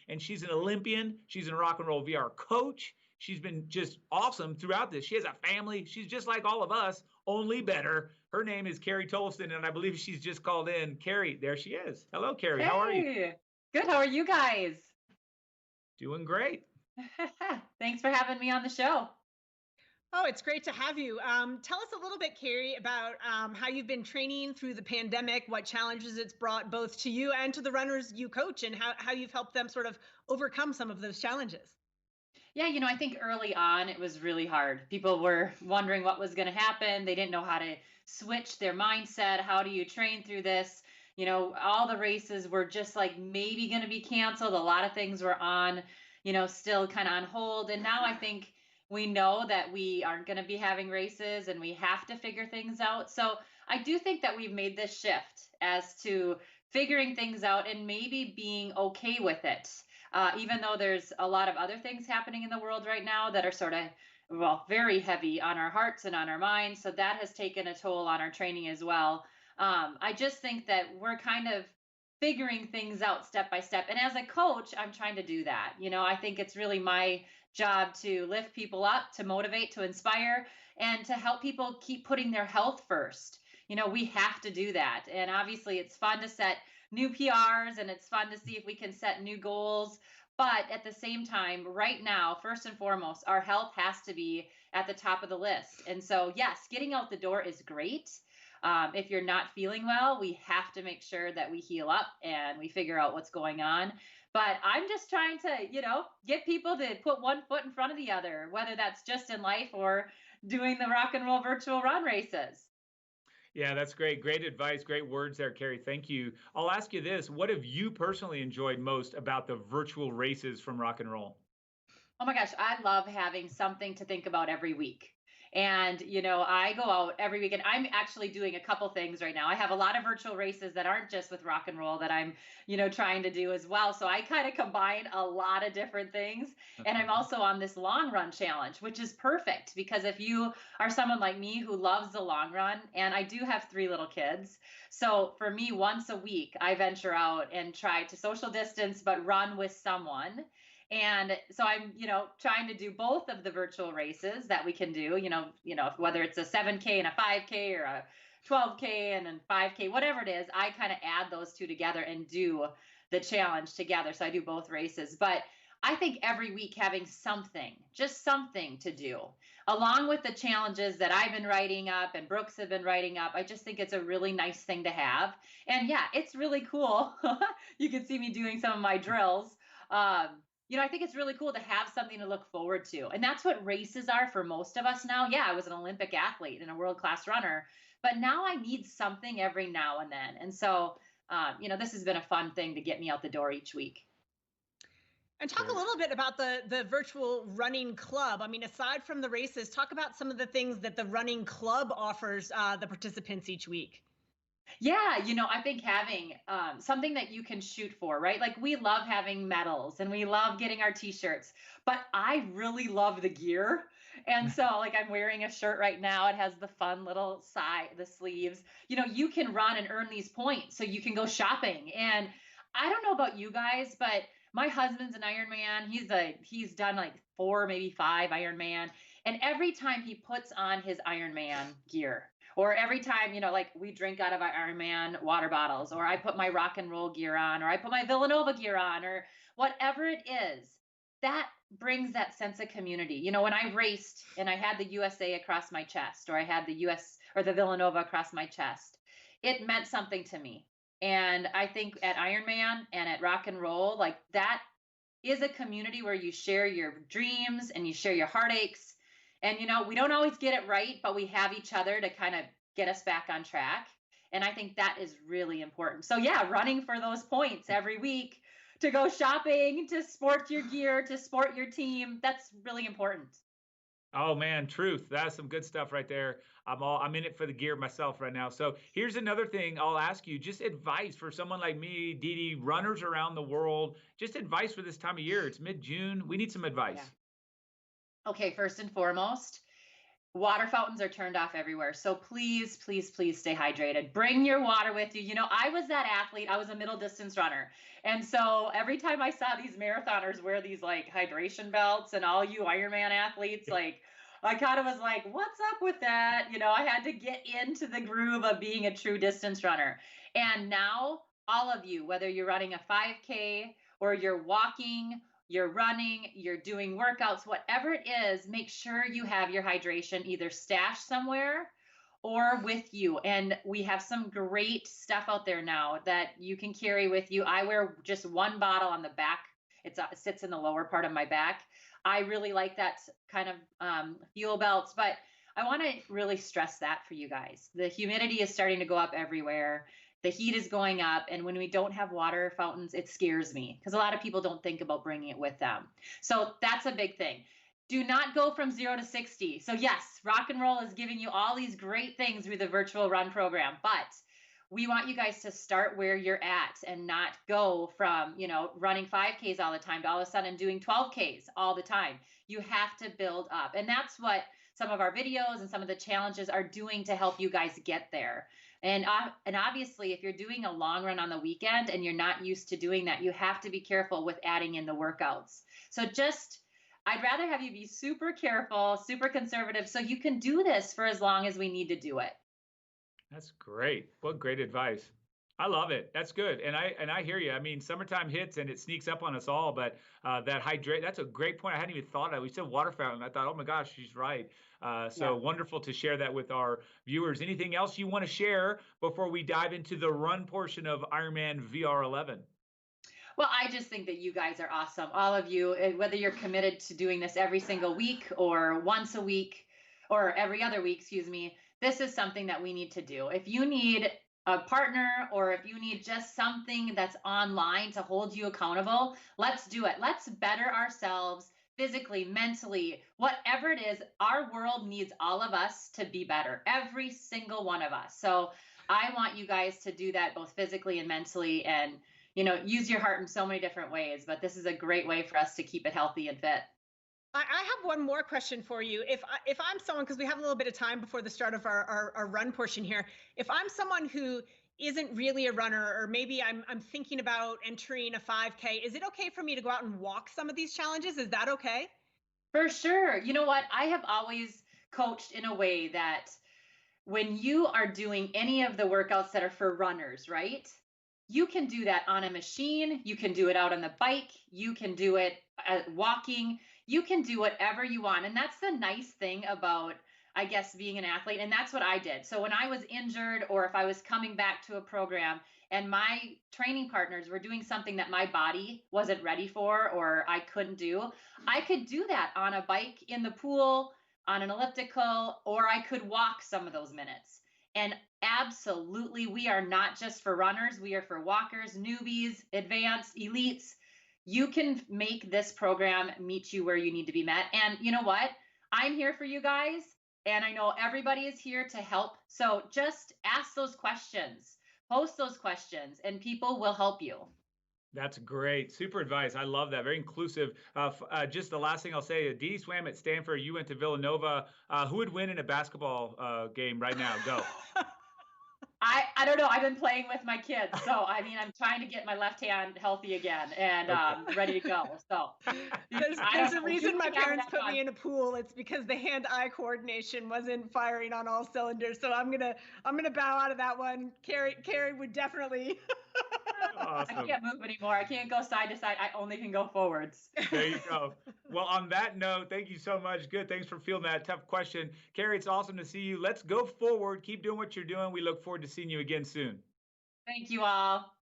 and she's an Olympian. She's a rock and roll VR coach. She's been just awesome throughout this. She has a family. She's just like all of us, only better. Her name is Carrie Tollefson, and I believe she's just called in. Carrie, there she is. Hello, Carrie. How are you? Hey, good. How are you guys? Doing great. Thanks for having me on the show. Oh, it's great to have you. Tell us a little bit, Carrie, about how you've been training through the pandemic, what challenges it's brought both to you and to the runners you coach, and how you've helped them sort of overcome some of those challenges. Yeah, I think early on it was really hard. People were wondering what was going to happen. They didn't know how to switch their mindset. How do you train through this? All the races were just like maybe going to be canceled. A lot of things were on, still kind of on hold. And now I think we know that we aren't going to be having races and we have to figure things out. So I do think that we've made this shift as to figuring things out and maybe being okay with it. Even though there's a lot of other things happening in the world right now that are sort of, well, very heavy on our hearts and on our minds. So that has taken a toll on our training as well. I just think that we're kind of figuring things out step by step. And as a coach, I'm trying to do that. I think it's really my job to lift people up, to motivate, to inspire, and to help people keep putting their health first. We have to do that. And obviously, it's fun to set new PRs and it's fun to see if we can set new goals. But at the same time, right now, first and foremost, our health has to be at the top of the list. And so, yes, getting out the door is great. If you're not feeling well, we have to make sure that we heal up and we figure out what's going on. But I'm just trying to, get people to put one foot in front of the other, whether that's just in life or doing the rock and roll virtual run races. Yeah, that's great. Great advice. Great words there, Carrie. Thank you. I'll ask you this. What have you personally enjoyed most about the virtual races from rock and roll? Oh my gosh, I love having something to think about every week. And, I go out every week and I'm actually doing a couple things right now. I have a lot of virtual races that aren't just with rock and roll that I'm, trying to do as well. So I kind of combine a lot of different things. And I'm also on this long run challenge, which is perfect because if you are someone like me who loves the long run, and I do have 3 little kids. So for me, once a week, I venture out and try to social distance, but run with someone. And so I'm, trying to do both of the virtual races that we can do, whether it's a 7K and a 5K or a 12K and a 5K, whatever it is, I kind of add those two together and do the challenge together. So I do both races. But I think every week having something, just something to do, along with the challenges that I've been writing up and Brooks have been writing up, I just think it's a really nice thing to have. And yeah, it's really cool. You can see me doing some of my drills. I think it's really cool to have something to look forward to. And that's what races are for most of us now. Yeah, I was an Olympic athlete and a world-class runner, but now I need something every now and then. And so, this has been a fun thing to get me out the door each week. And talk a little bit about the virtual running club. I mean, aside from the races, talk about some of the things that the running club offers the participants each week. Yeah, I think having something that you can shoot for, right? Like we love having medals and we love getting our t-shirts, but I really love the gear. And so like I'm wearing a shirt right now. It has the fun little side, the sleeves. You can run and earn these points so you can go shopping. And I don't know about you guys, but my husband's an Ironman. He's done like 4, maybe 5 Ironman. And every time he puts on his Ironman gear, or every time, like we drink out of our Ironman water bottles, or I put my rock and roll gear on, or I put my Villanova gear on, or whatever it is, that brings that sense of community. When I raced and I had the USA across my chest, or I had the US or the Villanova across my chest, it meant something to me. And I think at Ironman and at rock and roll, like that is a community where you share your dreams and you share your heartaches. And, we don't always get it right, but we have each other to kind of get us back on track. And I think that is really important. So yeah, running for those points every week to go shopping, to sport your gear, to sport your team. That's really important. Oh man, truth. That's some good stuff right there. I'm in it for the gear myself right now. So here's another thing I'll ask you, just advice for someone like me, Dee Dee, runners around the world, just advice for this time of year. It's mid-June. We need some advice. Yeah. Okay, first and foremost, Water fountains are turned off everywhere. So please, please, please stay hydrated. Bring your water with you. You know, I was that athlete. I was a middle distance runner. And so every time I saw these marathoners wear these like hydration belts, and all you Ironman athletes, like, I kind of was like, what's up with that? You know, I had to get into the groove of being a true distance runner. And now, all of you, whether you're running a 5K or you're walking, you're running, you're doing workouts, whatever it is, make sure you have your hydration either stashed somewhere or with you. And we have some great stuff out there now that you can carry with you. I wear just one bottle on the back. It sits in the lower part of my back. I really like that kind of fuel belts, but I want to really stress that for you guys. The humidity is starting to go up everywhere. The heat is going up, and when we don't have water fountains, it scares me because a lot of people don't think about bringing it with them. So that's a big thing. Do not go from 0 to 60. So yes, rock and roll is giving you all these great things through the virtual run program, but we want you guys to start where you're at and not go from, you know, running 5Ks all the time to all of a sudden doing 12Ks all the time. You have to build up, and that's what some of our videos and some of the challenges are doing to help you guys get there. And obviously, if you're doing a long run on the weekend and you're not used to doing that, you have to be careful with adding in the workouts. So I'd rather have you be super careful, super conservative, so you can do this for as long as we need to do it. That's great. What great advice. I love it. That's good. And I hear you. I mean, summertime hits and it sneaks up on us all, but that's a great point. I hadn't even thought of it. We said water fountain. I thought, oh my gosh, she's right. So wonderful to share that with our viewers. Anything else you want to share before we dive into the run portion of Ironman VR11? Well, I just think that you guys are awesome. All of you, whether you're committed to doing this every single week or once a week or every other week, excuse me, this is something that we need to do. If you need a partner or if you need just something that's online to hold you accountable, let's do it. Let's better ourselves physically, mentally, whatever it is. Our world needs all of us to be better, every single one of us. So I want you guys to do that both physically and mentally, and use your heart in so many different ways, but this is a great way for us to keep it healthy and fit. I have one more question for you. If I'm someone, because we have a little bit of time before the start of our run portion here, if I'm someone who isn't really a runner, or maybe I'm thinking about entering a 5K, is it okay for me to go out and walk some of these challenges? Is that okay? For sure. You know what? I have always coached in a way that when you are doing any of the workouts that are for runners, right? You can do that on a machine. You can do it out on the bike. You can do it walking. You can do whatever you want. And that's the nice thing about, I guess, being an athlete. And that's what I did. So when I was injured, or if I was coming back to a program and my training partners were doing something that my body wasn't ready for or I couldn't do, I could do that on a bike, in the pool, on an elliptical, or I could walk some of those minutes. And absolutely, we are not just for runners. We are for walkers, newbies, advanced, elites. You can make this program meet you where you need to be met. And you know what? I'm here for you guys. And I know everybody is here to help. So just ask those questions, post those questions, and people will help you. That's great. Super advice. I love that. Very inclusive. Just the last thing I'll say, Dee swam at Stanford. You went to Villanova. Who would win in a basketball game right now? Go. I don't know. I've been playing with my kids. So, I mean, I'm trying to get my left hand healthy again and ready to go. So there's a reason my parents put me in a pool. It's because the hand-eye coordination wasn't firing on all cylinders. So I'm gonna bow out of that one. Carrie would definitely. Awesome. I can't move anymore. I can't go side to side. I only can go forwards. There you go. Well, on that note, thank you so much. Good. Thanks for fielding that tough question. Carrie, it's awesome to see you. Let's go forward. Keep doing what you're doing. We look forward to seeing you again soon. Thank you all.